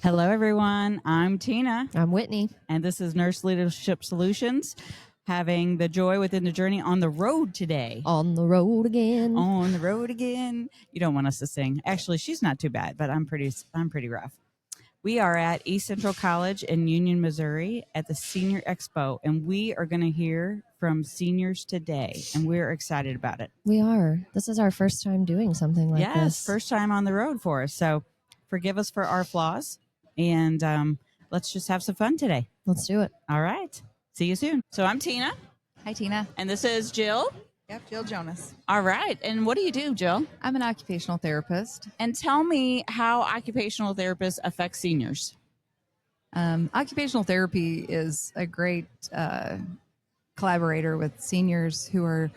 Hello, everyone. I'm Tina, I'm Whitney. and this is Nurse Leadership Solutions, having the joy within the journey on the road today. On the road again. On the road again. You don't want us to sing. Actually, she's not too bad, but I'm pretty rough. We are at East Central College in Union, Missouri at the Senior Expo, and we are going to hear from seniors today, and we're excited about it. We are. This is our first time doing something like this. Yes, first time on the road for us. So forgive us for our flaws, and let's just have some fun today. Let's do it. All right. See you soon. So I'm Tina. Hi, Tina. And this is Jill. Yep, Jill Jonas. All right. And what do you do, Jill? I'm an occupational therapist. And tell me how occupational therapists affect seniors. Occupational therapy is a great collaborator with seniors who are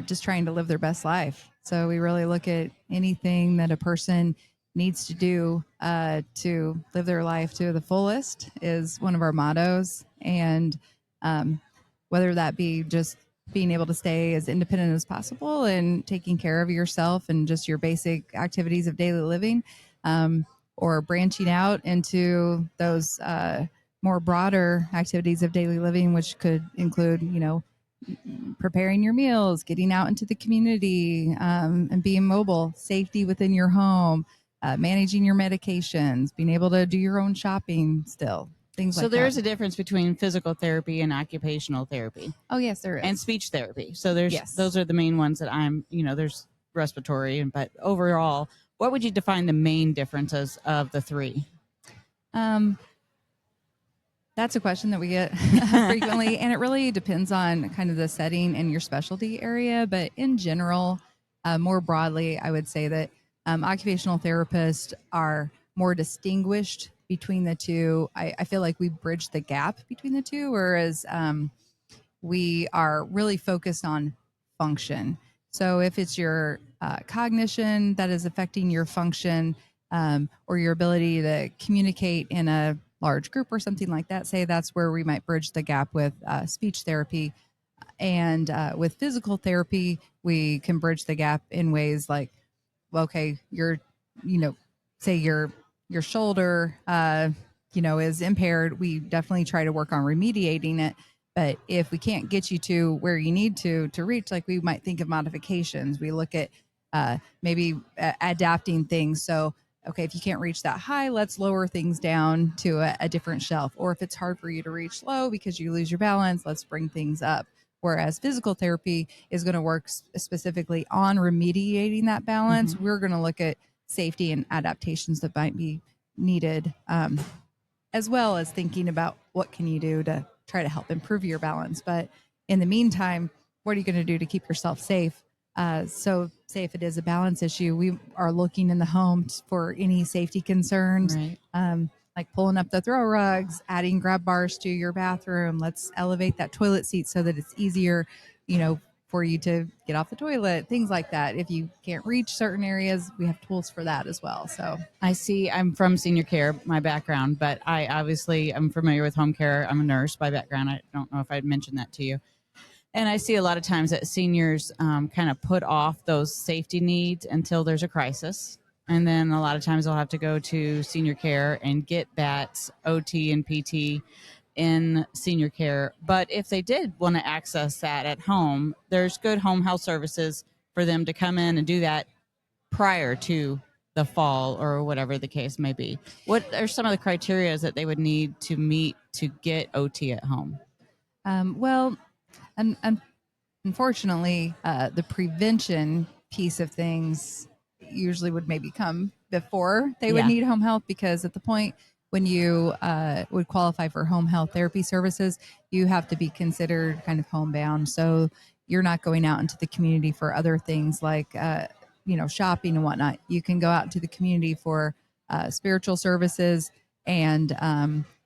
just trying to live their best life. So we really look at anything that a person needs to do to live their life to the fullest is one of our mottos. And whether that be just being able to stay as independent as possible and taking care of yourself and just your basic activities of daily living, or branching out into those more broader activities of daily living, which could include, preparing your meals, getting out into the community, and being mobile, safety within your home, managing your medications, being able to do your own shopping still. Things like that. So there's a difference between physical therapy and occupational therapy. Oh, yes, there is. And speech therapy. So Yes. those are the main ones that there's respiratory, but overall, what would you define the main differences of the three? That's a question that we get frequently, and it really depends on kind of the setting and your specialty area. But in general, more broadly, I would say that occupational therapists are more distinguished between the two. I feel like we bridge the gap between the two, whereas we are really focused on function. So if it's your cognition that is affecting your function, or your ability to communicate in a large group or something like that, say that's where we might bridge the gap with speech therapy. And with physical therapy, we can bridge the gap in ways like, okay, say your shoulder, is impaired. We definitely try to work on remediating it. But if we can't get you to where you need to reach, like we might think of modifications. We look at maybe adapting things. So, okay, if you can't reach that high, let's lower things down to a different shelf. Or if it's hard for you to reach low because you lose your balance, let's bring things up. Whereas physical therapy is going to work specifically on remediating that balance. Mm-hmm. We're going to look at safety and adaptations that might be needed, as well as thinking about what can you do to try to help improve your balance. But in the meantime, what are you going to do to keep yourself safe? So say if it is a balance issue, we are looking in the home for any safety concerns, right. Like pulling up the throw rugs, adding grab bars to your bathroom. Let's elevate that toilet seat so that it's easier, for you to get off the toilet, things like that. If you can't reach certain areas, we have tools for that as well. So I see. I'm from senior care, my background, but I obviously am familiar with home care. I'm a nurse by background. I don't know if I'd mentioned that to you. And I see a lot of times that seniors kind of put off those safety needs until there's a crisis. And then a lot of times they'll have to go to senior care and get that OT and PT in senior care. But if they did want to access that at home, there's good home health services for them to come in and do that prior to the fall or whatever the case may be. What are some of the criteria that they would need to meet to get OT at home? And unfortunately, the prevention piece of things usually would maybe come before they would need home health, because at the point when you would qualify for home health therapy services, you have to be considered kind of homebound. So you're not going out into the community for other things like, shopping and whatnot. You can go out into the community for spiritual services and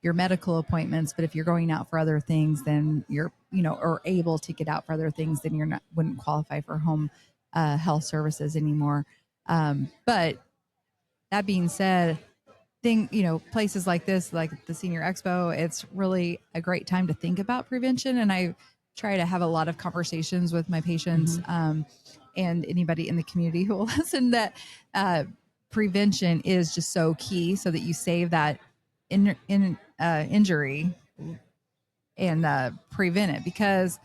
your medical appointments. But if you're going out for other things, then you're, or able to get out for other things, then wouldn't qualify for home health services anymore. But that being said, places like this, like the Senior Expo, it's really a great time to think about prevention. And I try to have a lot of conversations with my patients, and anybody in the community who will listen, that prevention is just so key, so that you save that injury and prevent it, because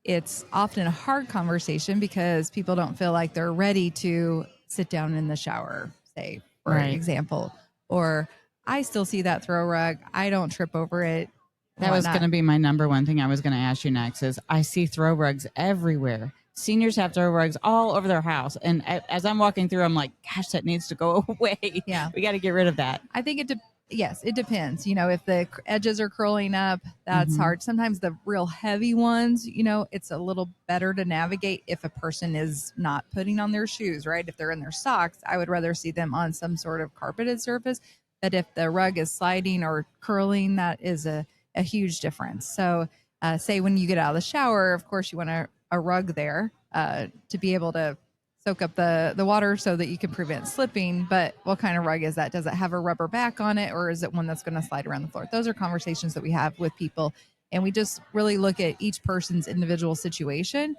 it's often a hard conversation because people don't feel like they're ready to sit down in the shower, say, for Right. example, or I still see that throw rug. I don't trip over it. That was whatnot. going to be my number one thing I was going to ask you next is I see throw rugs everywhere. Seniors have throw rugs all over their house. And as I'm walking through, I'm like, gosh, that needs to go away. Yeah. We got to get rid of that. I think yes, it depends. You know, if the edges are curling up, that's hard. Sometimes the real heavy ones, you know, it's a little better to navigate if a person is not putting on their shoes, right? If they're in their socks, I would rather see them on some sort of carpeted surface. But if the rug is sliding or curling, that is a huge difference. So, say when you get out of the shower, of course, you want a rug there to be able to soak up the water so that you can prevent slipping. But what kind of rug is that? Does it have a rubber back on it, or is it one that's going to slide around the floor? Those are conversations that we have with people, and we just really look at each person's individual situation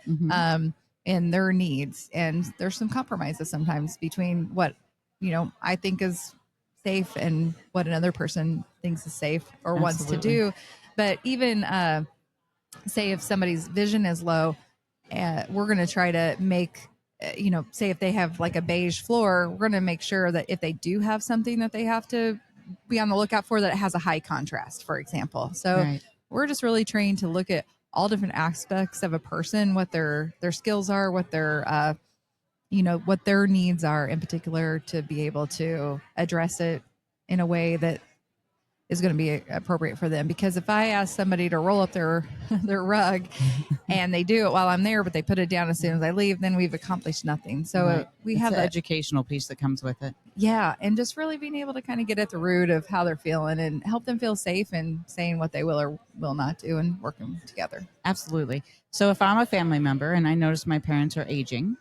and their needs. And there's some compromises sometimes between what, you know, I think is safe and what another person thinks is safe or wants to do. But even say if somebody's vision is low, we're going to try to make, you know, say if they have like a beige floor, we're going to make sure that if they do have something that they have to be on the lookout for, that it has a high contrast, for example. So we're just really trained to look at all different aspects of a person, what their skills are, what their you know, what their needs are in particular, to be able to address it in a way that is going to be appropriate for them. Because if I ask somebody to roll up their rug and they do it while I'm there, but they put it down as soon as I leave, then we've accomplished nothing. So we have the educational piece that comes with it. Yeah. And just really being able to kind of get at the root of how they're feeling and help them feel safe and saying what they will or will not do and working together. Absolutely. So if I'm a family member and I notice my parents are aging,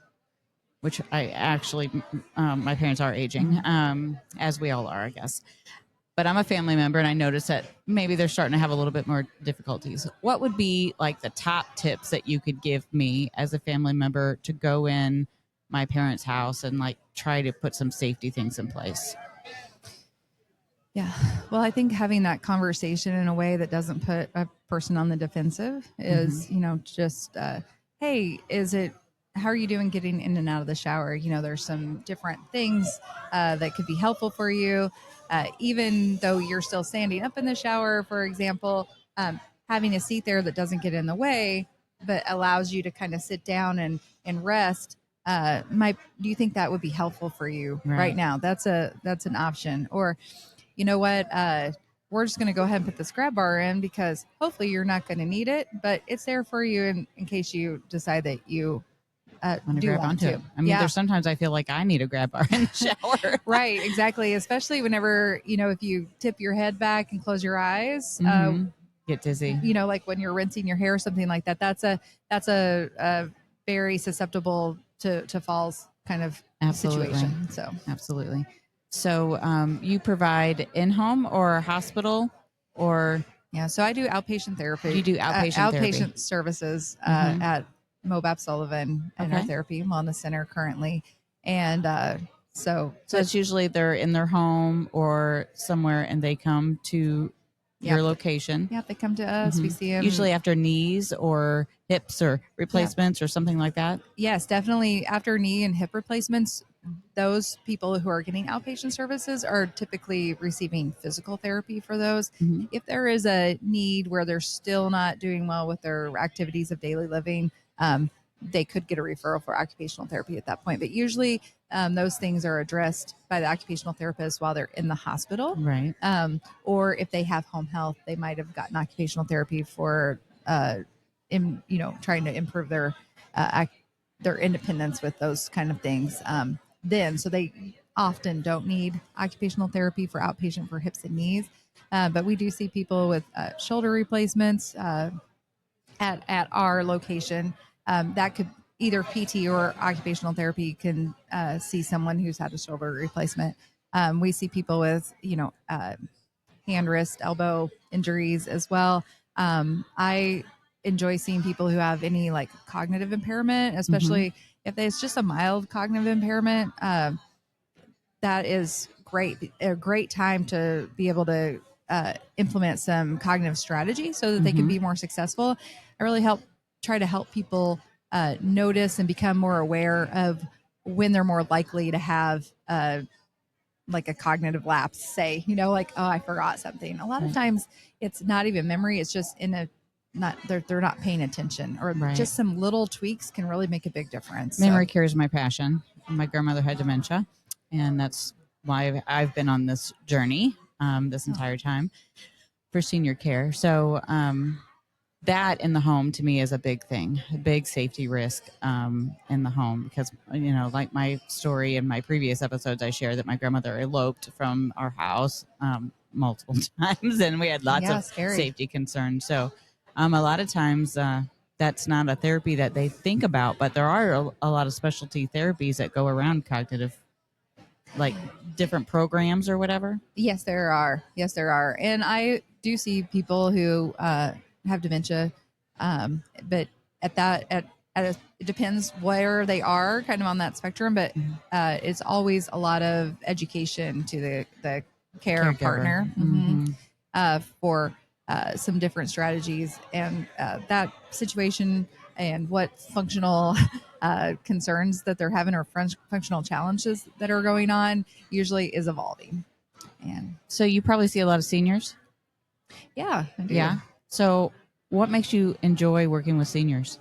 which I actually, my parents are aging, as we all are, I guess. But I'm a family member and I notice that maybe they're starting to have a little bit more difficulties. What would be like the top tips that you could give me as a family member to go in my parents' house and like try to put some safety things in place? Yeah. Well, I think having that conversation in a way that doesn't put a person on the defensive is, you know, just, hey, how are you doing getting in and out of the shower? You know, there's some different things that could be helpful for you. Even though you're still standing up in the shower, for example, having a seat there that doesn't get in the way, but allows you to kind of sit down and rest. Do you think that would be helpful for you right now? That's an option. Or, you know what? We're just going to go ahead and put this grab bar in because hopefully you're not going to need it, but it's there for you in case you decide that you want to grab onto it. I mean, there's sometimes I feel like I need a grab bar in the shower. Right, exactly. Especially whenever, you know, if you tip your head back and close your eyes, get dizzy. You know, like when you're rinsing your hair or something like that. That's a very susceptible to falls kind of situation. So absolutely. So you provide in-home or hospital or? Yeah, so I do outpatient therapy. You do outpatient therapy. Services at Mobap Sullivan in our therapy and wellness center currently. And so it's usually they're in their home or somewhere and they come to your location. Yeah, they come to us. We see them. Usually after knees or hips or replacements or something like that. Yes, definitely after knee and hip replacements. Those people who are getting outpatient services are typically receiving physical therapy for those. If there is a need where they're still not doing well with their activities of daily living, they could get a referral for occupational therapy at that point. But usually those things are addressed by the occupational therapist while they're in the hospital. Right. Or if they have home health, they might have gotten occupational therapy for, trying to improve their independence with those kind of things. So they often don't need occupational therapy for outpatient for hips and knees. But we do see people with shoulder replacements at our location. That could either PT or occupational therapy can see someone who's had a shoulder replacement. We see people with, hand, wrist, elbow injuries as well. I enjoy seeing people who have any like cognitive impairment, especially if it's just a mild cognitive impairment, that is great. A great time to be able to implement some cognitive strategy so that they can be more successful. I really try to help people notice and become more aware of when they're more likely to have like a cognitive lapse, say, like, oh, I forgot something. A lot of times it's not even memory. It's just they're not paying attention, or just some little tweaks can really make a big difference. Memory care is my passion. My grandmother had dementia, and that's why I've been on this journey this entire time for senior care. So that in the home to me is a big thing, a big safety risk in the home, because like my story in my previous episodes, I shared that my grandmother eloped from our house multiple times, and we had lots of safety concerns. So a lot of times that's not a therapy that they think about, but there are a lot of specialty therapies that go around cognitive, like different programs or whatever. Yes, there are. And I do see people who have dementia, but it depends where they are kind of on that spectrum, but it's always a lot of education to the care partner for some different strategies and that situation and what functional concerns that they're having or functional challenges that are going on usually is evolving. And so you probably see a lot of seniors. Yeah, I do. Yeah. So what makes you enjoy working with seniors?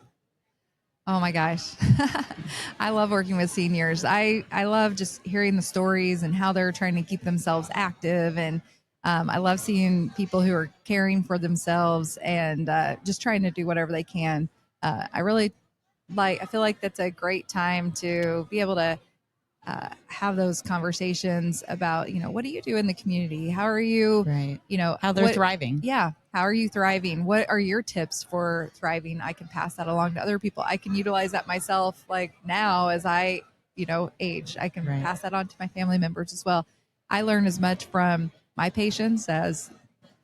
Oh my gosh. I love working with seniors. I love just hearing the stories and how they're trying to keep themselves active. And I love seeing people who are caring for themselves and just trying to do whatever they can. I feel like that's a great time to be able to have those conversations about, what do you do in the community? How are you, how they're thriving? Yeah. How are you thriving? What are your tips for thriving? I can pass that along to other people. I can utilize that myself. Like now as I, age, I can pass that on to my family members as well. I learn as much from my patients as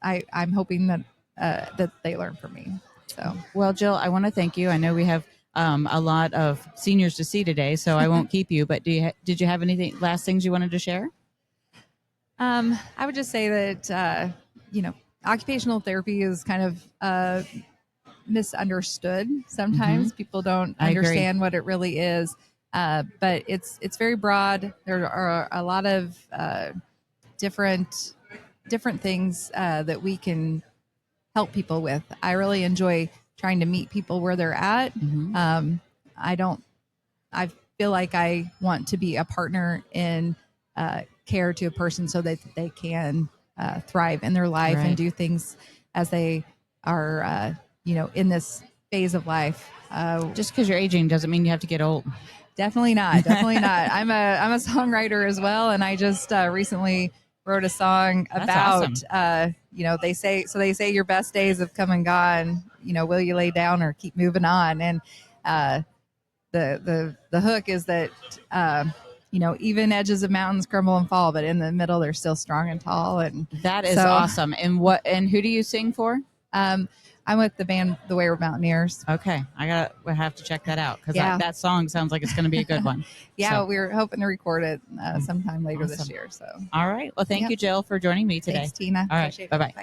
I'm hoping that they learn from me. So, well, Jill, I want to thank you. I know we have a lot of seniors to see today, so I won't keep you. But did you have anything last things you wanted to share? I would just say that occupational therapy is kind of misunderstood. Sometimes people don't understand what it really is, but it's very broad. There are a lot of different things that we can help people with. I really enjoy trying to meet people where they're at. I feel like I want to be a partner in care to a person so that they can thrive in their life and do things as they are, in this phase of life. Just because you're aging doesn't mean you have to get old. Definitely not. Definitely not. I'm a songwriter as well, and I just recently wrote a song about they say your best days have come and gone. Will you lay down or keep moving on? And the hook is that even edges of mountains crumble and fall, but in the middle they're still strong and tall. And that is awesome. And who do you sing for? I'm with the band The Wayward Mountaineers. Okay, we'll have to check that out because that song sounds like it's going to be a good one. We're hoping to record it sometime later this year. So all right, well, thank you, Jill, for joining me today. Thanks, Tina. All right, bye-bye.